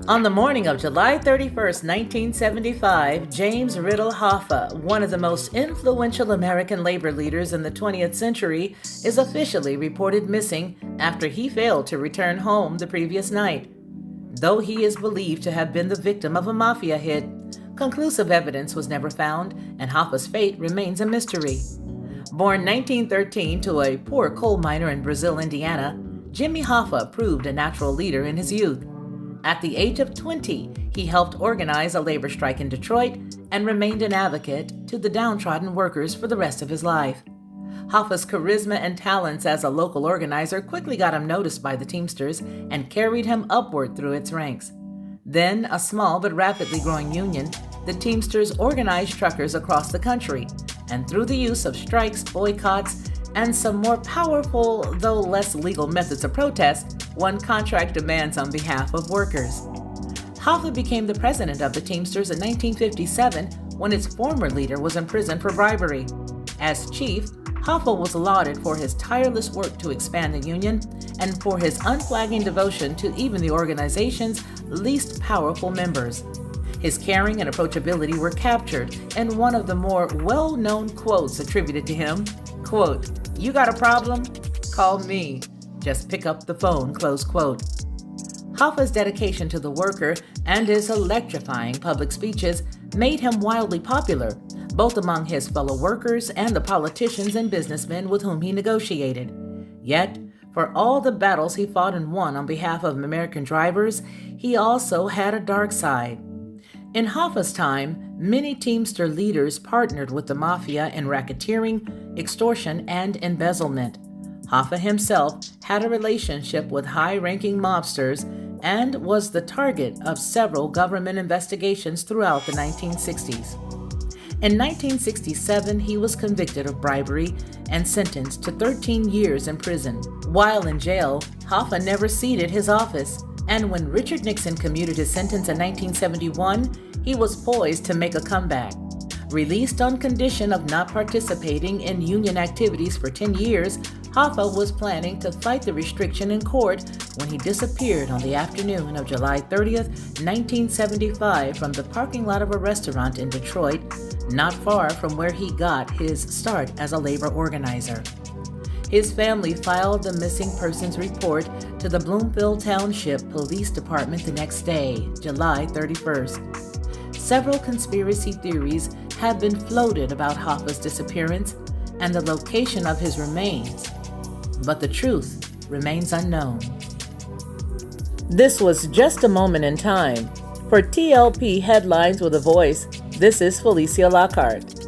On the morning of July 31st, 1975, James Riddle Hoffa, one of the most influential American labor leaders in the 20th century, is officially reported missing after he failed to return home the previous night. Though he is believed to have been the victim of a mafia hit, conclusive evidence was never found, and Hoffa's fate remains a mystery. Born 1913 to a poor coal miner in Brazil, Indiana, Jimmy Hoffa proved a natural leader in his youth. At the age of 20, he helped organize a labor strike in Detroit and remained an advocate to the downtrodden workers for the rest of his life. Hoffa's charisma and talents as a local organizer quickly got him noticed by the Teamsters and carried him upward through its ranks. Then, a small but rapidly growing union, the Teamsters organized truckers across the country, and through the use of strikes, boycotts, and some more powerful, though less legal methods of protest, won contract demands on behalf of workers. Hoffa became the president of the Teamsters in 1957 when its former leader was imprisoned for bribery. As chief, Hoffa was lauded for his tireless work to expand the union and for his unflagging devotion to even the organization's least powerful members. His caring and approachability were captured in one of the more well-known quotes attributed to him, quote, "You got a problem? Call me. Just pick up the phone," close quote. Hoffa's dedication to the worker and his electrifying public speeches made him wildly popular, both among his fellow workers and the politicians and businessmen with whom he negotiated. Yet, for all the battles he fought and won on behalf of American drivers, he also had a dark side. In Hoffa's time, many Teamster leaders partnered with the mafia in racketeering, extortion, and embezzlement. Hoffa himself had a relationship with high-ranking mobsters and was the target of several government investigations throughout the 1960s. In 1967, he was convicted of bribery and sentenced to 13 years in prison. While in jail, Hoffa never ceded his office, and when Richard Nixon commuted his sentence in 1971, he was poised to make a comeback. Released on condition of not participating in union activities for 10 years, Hoffa was planning to fight the restriction in court when he disappeared on the afternoon of July 30th, 1975 from the parking lot of a restaurant in Detroit, not far from where he got his start as a labor organizer. His family filed the missing persons report to the Bloomfield Township Police Department the next day, July 31st. Several conspiracy theories have been floated about Hoffa's disappearance and the location of his remains, but the truth remains unknown. This was just a moment in time. For TLP Headlines with a Voice, this is Felicia Lockhart.